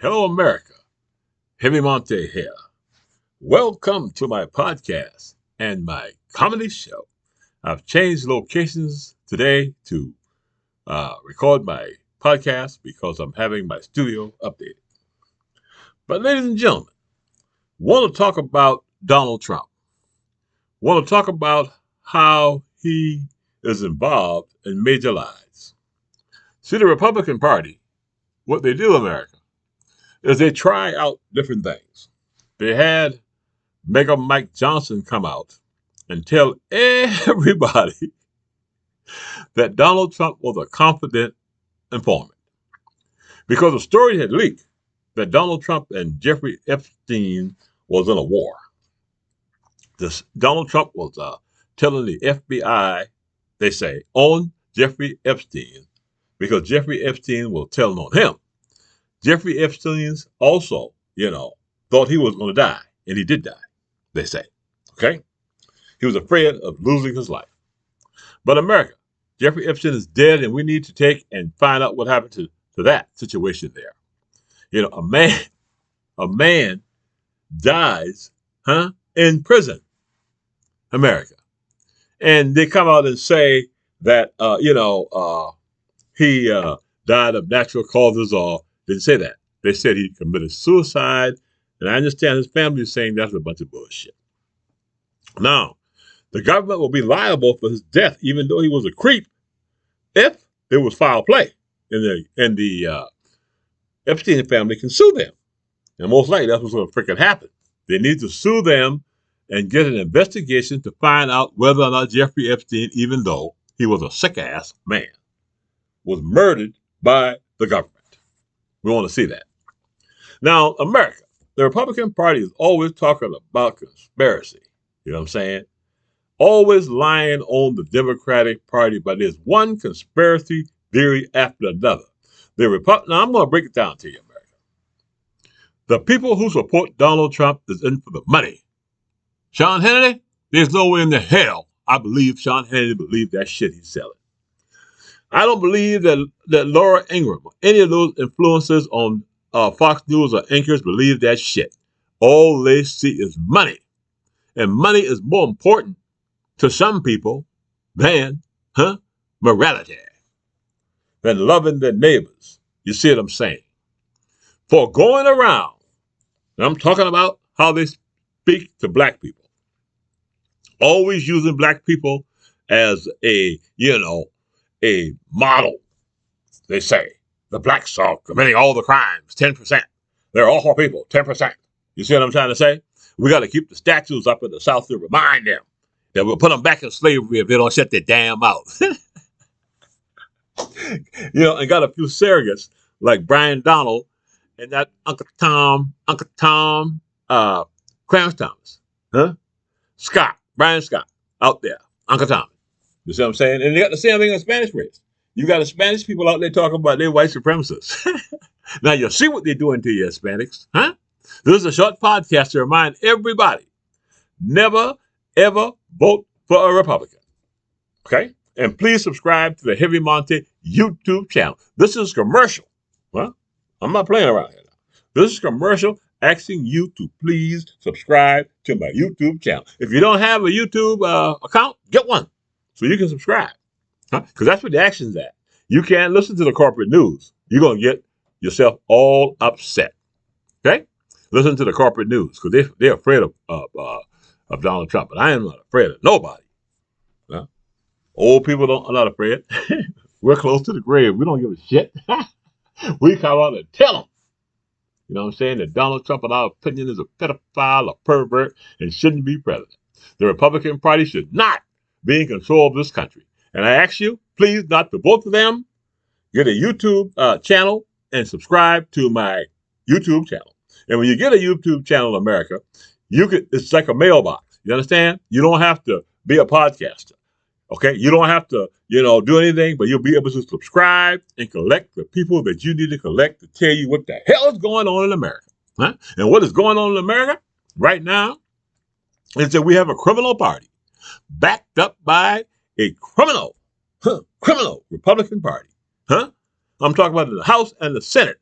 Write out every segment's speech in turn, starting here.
Hello, America. Heavy Montae here. Welcome to my podcast and my comedy show. I've changed locations today to record my podcast because I'm having my studio updated. But ladies and gentlemen, want to talk about Donald Trump. Want to talk about how he is involved in major lies. See, the Republican Party, what they do, America, is they try out different things. They had Mega Mike Johnson come out and tell everybody that Donald Trump was a confident informant because the story had leaked that Donald Trump and Jeffrey Epstein was in a war. Donald Trump was telling the FBI, they say, on Jeffrey Epstein because Jeffrey Epstein was telling on him. Jeffrey Epstein's also, thought he was going to die, and he did die, they say. Okay? He was afraid of losing his life. But America, Jeffrey Epstein is dead, and we need to take and find out what happened to that situation there. A man dies, in prison, America. And they come out and say that, he died of natural causes or didn't say that. They said he committed suicide. And I understand his family is saying that's a bunch of bullshit. Now, the government will be liable for his death, even though he was a creep, if there was foul play. And the Epstein family can sue them. And most likely that's what's going to freaking happen. They need to sue them and get an investigation to find out whether or not Jeffrey Epstein, even though he was a sick-ass man, was murdered by the government. We want to see that. Now, America, the Republican Party is always talking about conspiracy. You know what I'm saying? Always lying on the Democratic Party, but there's one conspiracy theory after another. Now, I'm going to break it down to you, America. The people who support Donald Trump is in for the money. Sean Hannity, there's no way in the hell I believe Sean Hannity believed that shit he's selling. I don't believe that Laura Ingraham or any of those influencers on Fox News or anchors believe that shit. All they see is money. And money is more important to some people than morality, than loving their neighbors. You see what I'm saying? For going around, and I'm talking about how they speak to black people, always using black people as a model. They say the blacks are committing all the crimes, 10%. They're awful people, 10%. You see what I'm trying to say? We got to keep the statues up in the South to remind them that we'll put them back in slavery if they don't shut their damn mouth. And got a few surrogates like Brian Donald and that Uncle Tom, Clarence Thomas, Brian Scott, out there, Uncle Tom. You see what I'm saying? And they got the same thing in the Spanish race. You got the Spanish people out there talking about their white supremacists. Now you see what they're doing to you, Hispanics, This is a short podcast to remind everybody, never, ever vote for a Republican. Okay? And please subscribe to the Heavy Montae YouTube channel. This is commercial. Well, I'm not playing around here now. This is commercial asking you to please subscribe to my YouTube channel. If you don't have a YouTube account, get one so you can subscribe. Because that's what the action's at. You can't listen to the corporate news. You're going to get yourself all upset. Okay? Listen to the corporate news because they're afraid of Donald Trump. But I am not afraid of nobody. Old people are not afraid. We're close to the grave. We don't give a shit. We come out and tell them. You know what I'm saying? That Donald Trump, in our opinion, is a pedophile, a pervert, and shouldn't be president. The Republican Party should not be in control of this country. And I ask you, please, not to vote for them. Get a YouTube channel and subscribe to my YouTube channel. And when you get a YouTube channel in America, it's like a mailbox. You understand? You don't have to be a podcaster. Okay? You don't have to, do anything, but you'll be able to subscribe and collect the people that you need to collect to tell you what the hell is going on in America. And what is going on in America right now is that we have a criminal party backed up by a criminal Republican Party. I'm talking about the House and the Senate.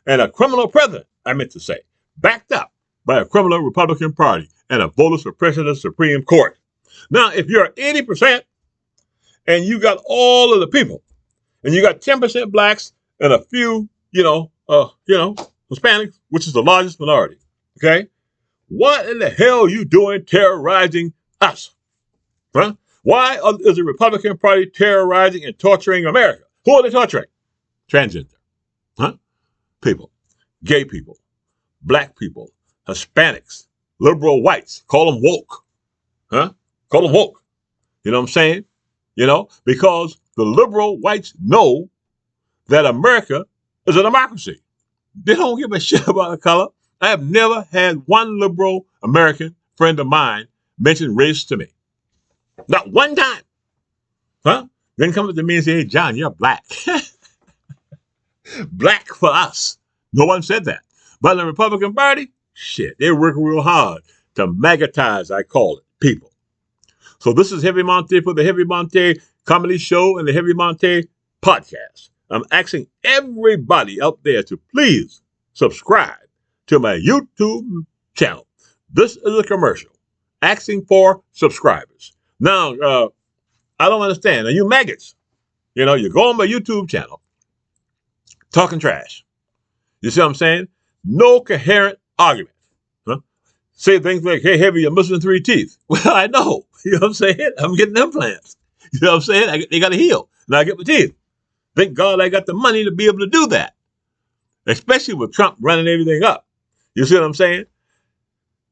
and a criminal president, I meant to say, backed up by a criminal Republican Party and a voters for president of the Supreme Court. Now, if you're 80% and you got all of the people, and you got 10% blacks and a few, Hispanics, which is the largest minority, okay? What in the hell are you doing terrorizing us? Huh? Why is the Republican Party terrorizing and torturing America? Who are they torturing? Transgender, huh? People, gay people, black people, Hispanics, liberal whites. Call them woke, huh? Call them woke. You know what I'm saying? Because the liberal whites know that America is a democracy. They don't give a shit about the color. I have never had one liberal American friend of mine mention race to me. Not one time. Huh? Then come up to me and say, hey, John, you're black. Black for us. No one said that. But in the Republican Party, shit, they work real hard to magnetize, I call it, people. So this is Heavy Montae for the Heavy Montae Comedy Show and the Heavy Montae Podcast. I'm asking everybody out there to please subscribe to my YouTube channel. This is a commercial asking for subscribers. Now, I don't understand. Now, you maggots, you go on my YouTube channel talking trash. You see what I'm saying? No coherent argument. Huh? Say things like, hey, Heavy, you're missing 3 teeth. Well, I know. You know what I'm saying? I'm getting implants. You know what I'm saying? They got to heal. Now I get my teeth. Thank God I got the money to be able to do that. Especially with Trump running everything up. You see what I'm saying?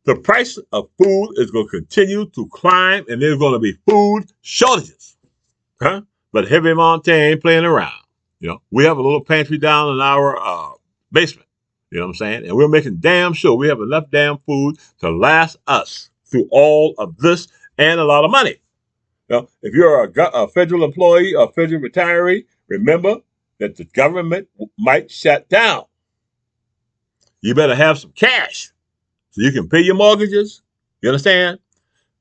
The price of food is going to continue to climb, and there's going to be food shortages. Huh? But Heavy Montae ain't playing around. We have a little pantry down in our basement. You know what I'm saying? And we're making damn sure we have enough damn food to last us through all of this and a lot of money. If you're a federal employee or federal retiree, remember that the government might shut down. You better have some cash so you can pay your mortgages. You understand?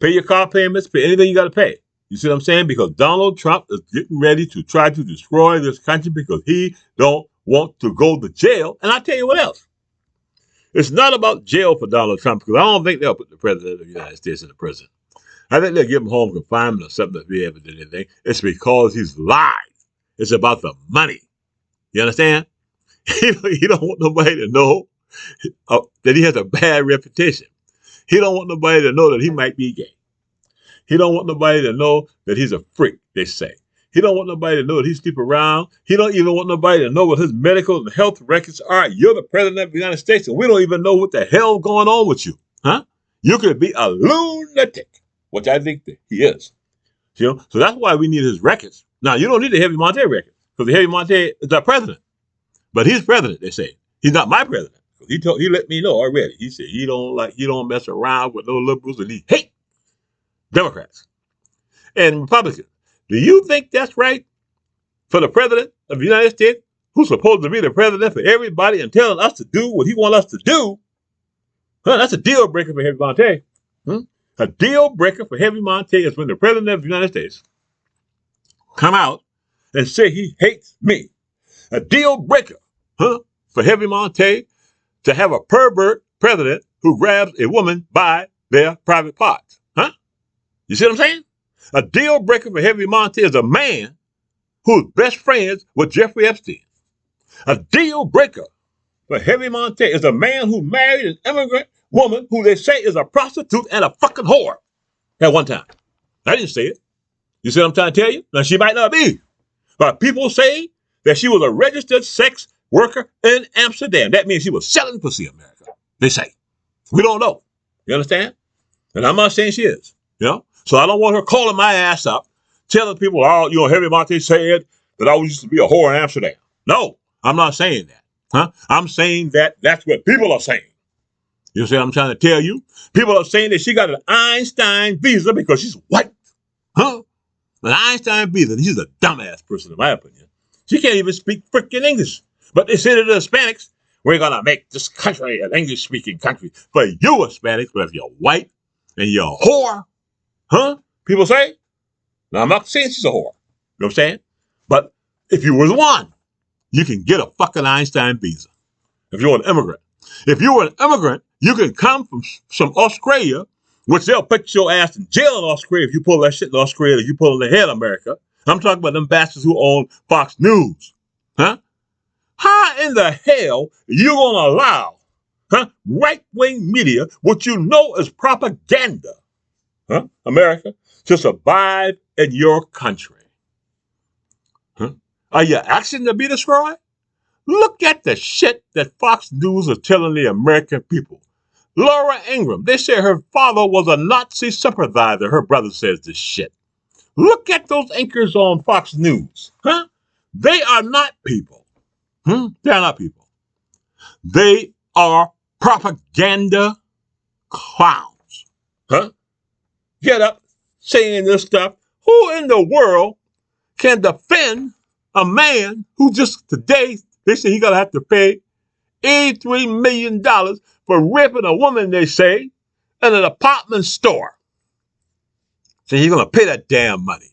Pay your car payments, pay anything you got to pay. You see what I'm saying? Because Donald Trump is getting ready to try to destroy this country because he don't want to go to jail. And I'll tell you what else. It's not about jail for Donald Trump because I don't think they'll put the president of the United States in the prison. I think they'll give him home confinement or something if he ever did anything. It's because he's lied. It's about the money. You understand? He don't want nobody to know that he has a bad reputation. He don't want nobody to know that he might be gay. He don't want nobody to know that he's a freak, they say. He don't want nobody to know that he sleep around. He don't even want nobody to know what his medical and health records are. You're the president of the United States, and we don't even know what the hell going on with you. Huh? You could be a lunatic, which I think that he is. So that's why we need his records. Now, you don't need the Heavy Montae record, because the Heavy Montae is our president. But he's president, they say. He's not my president. He let me know already. He said he don't mess around with no liberals, and he hates Democrats and Republicans. Do you think that's right for the president of the United States, who's supposed to be the president for everybody and telling us to do what he wants us to do? Huh, that's a deal breaker for Heavy Montae. A deal breaker for Heavy Montae is when the president of the United States come out and say he hates me. A deal breaker, for Heavy Montae to have a pervert president who grabs a woman by their private parts. Huh? You see what I'm saying? A deal breaker for Heavy Montae is a man who's best friends with Jeffrey Epstein. A deal breaker for Heavy Montae is a man who married an immigrant woman who they say is a prostitute and a fucking whore at one time. I didn't say it. You see what I'm trying to tell you? Now, she might not be. But people say that she was a registered sex worker in Amsterdam. That means she was selling pussy in America. They say. We don't know. You understand? And I'm not saying she is. So I don't want her calling my ass up, telling people, Heavy Montae said that I used to be a whore in Amsterdam. No, I'm not saying that. I'm saying that that's what people are saying. You see what I'm trying to tell you? People are saying that she got an Einstein visa because she's white. An Einstein visa. She's a dumbass person, in my opinion. She can't even speak freaking English. But they say to the Hispanics, we're going to make this country an English-speaking country for you Hispanics, but if you're white and you're a whore, people say. Now, I'm not saying she's a whore. You know what I'm saying? But if you was one, you can get a fucking Einstein visa. if you're an immigrant. If you were an immigrant, you can come from Australia, which they'll put your ass in jail in Australia if you pull that shit in Australia, if you pull in the head of America. I'm talking about them bastards who own Fox News. Huh? How in the hell you gonna allow right-wing media, what you know is propaganda, America, to survive in your country? Are you asking to be destroyed? Look at the shit that Fox News is telling the American people. Laura Ingraham, they say her father was a Nazi sympathizer. Her brother says this shit. Look at those anchors on Fox News. They are not people. They are not people. They are propaganda clowns. Get up saying this stuff. Who in the world can defend a man who just today, they say he gonna have to pay $83 million for raping a woman, they say, in a department store. So he's gonna pay that damn money.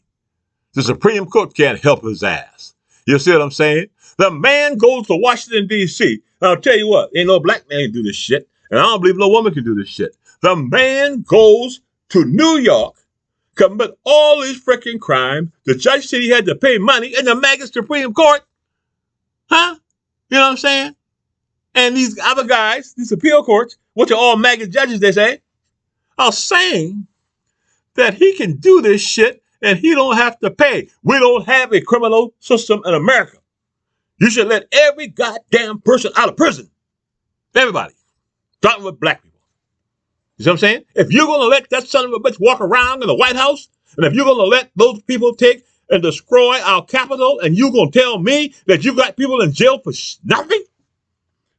The Supreme Court can't help his ass. You see what I'm saying? The man goes to Washington, D.C. I'll tell you what, ain't no black man can do this shit, and I don't believe no woman can do this shit. The man goes to New York, commit all these freaking crimes. The judge said he had to pay money, and the maggot Supreme Court, you know what I'm saying? And these other guys, these appeal courts, which are all maggot judges, they say, are saying that he can do this shit and he don't have to pay. We don't have a criminal system in America. You should let every goddamn person out of prison. Everybody. Starting with black people. You see what I'm saying? If you're going to let that son of a bitch walk around in the White House, and if you're going to let those people take and destroy our Capitol, and you're going to tell me that you got people in jail for nothing?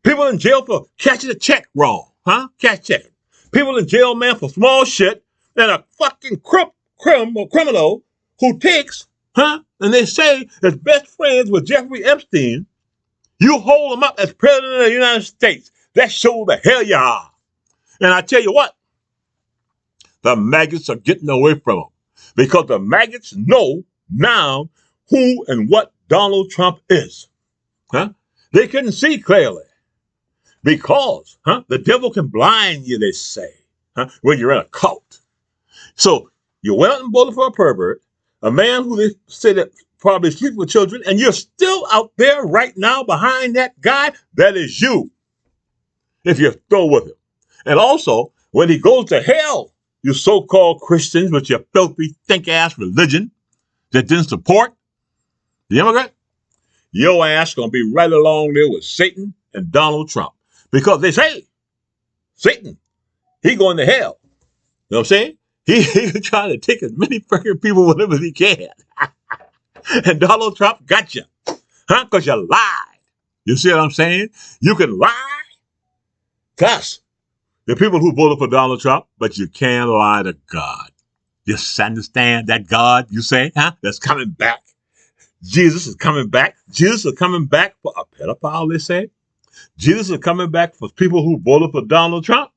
People in jail for catching a check wrong. Cash checking. People in jail, man, for small shit, and a fucking criminal who takes, and they say is best friends with Jeffrey Epstein. You hold him up as president of the United States. That shows the hell you are. And I tell you what, the maggots are getting away from them because the maggots know now who and what Donald Trump is. They couldn't see clearly because the devil can blind you, they say, when you're in a cult. So you went out and voted for a pervert, a man who they say that probably sleep with children, and you're still out there right now behind that guy. That is you, if you're through with him. And also, when he goes to hell, you so-called Christians with your filthy, stink-ass religion that didn't support the immigrant, your ass going to be right along there with Satan and Donald Trump. Because they say, Satan, he going to hell. You know what I'm saying? He's trying to take as many freaking people with him as he can. And Donald Trump got you. Because you lied. You see what I'm saying? You can lie. Cuss. The people who voted for Donald Trump, but you can't lie to God. You understand that God, you say, that's coming back. Jesus is coming back. Jesus is coming back for a pedophile, they say. Jesus is coming back for people who voted for Donald Trump.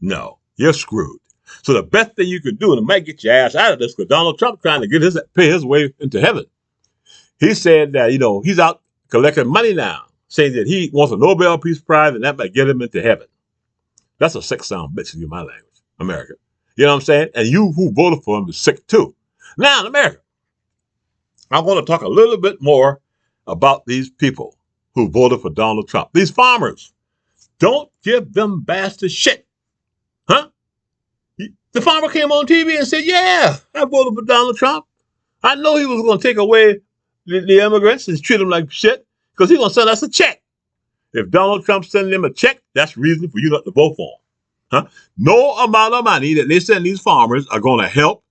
No, you're screwed. So the best thing you can do, and it might get your ass out of this, because Donald Trump trying to pay his way into heaven. He said that, he's out collecting money now, saying that he wants a Nobel Peace Prize, and that might get him into heaven. That's a sick sound bitch in my language, America. You know what I'm saying? And you who voted for him is sick too. Now in America, I want to talk a little bit more about these people who voted for Donald Trump. These farmers. Don't give them bastards shit. The farmer came on TV and said, yeah, I voted for Donald Trump. I know he was going to take away the immigrants and treat them like shit because he's going to send us a check. If Donald Trump sends them a check, that's reason for you not to vote for him. No amount of money that they send these farmers are going to help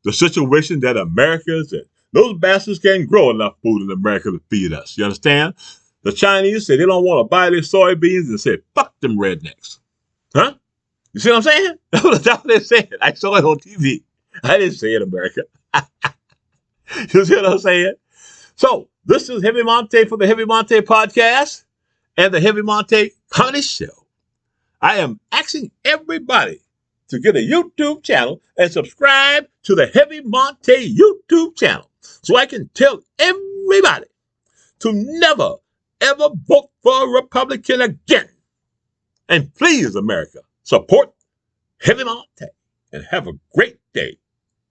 the situation that America's in. Those bastards can't grow enough food in America to feed us. You understand? The Chinese say they don't want to buy their soybeans and say, fuck them rednecks. You see what I'm saying? That's what they're saying. I saw it on TV. I didn't say it, America. You see what I'm saying? So, this is Heavy Montae for the Heavy Montae podcast and the Heavy Montae Comedy Show. I am asking everybody to get a YouTube channel and subscribe to the Heavy Montae YouTube channel so I can tell everybody to never, ever vote for a Republican again. And please, America, support Heavy Montae and have a great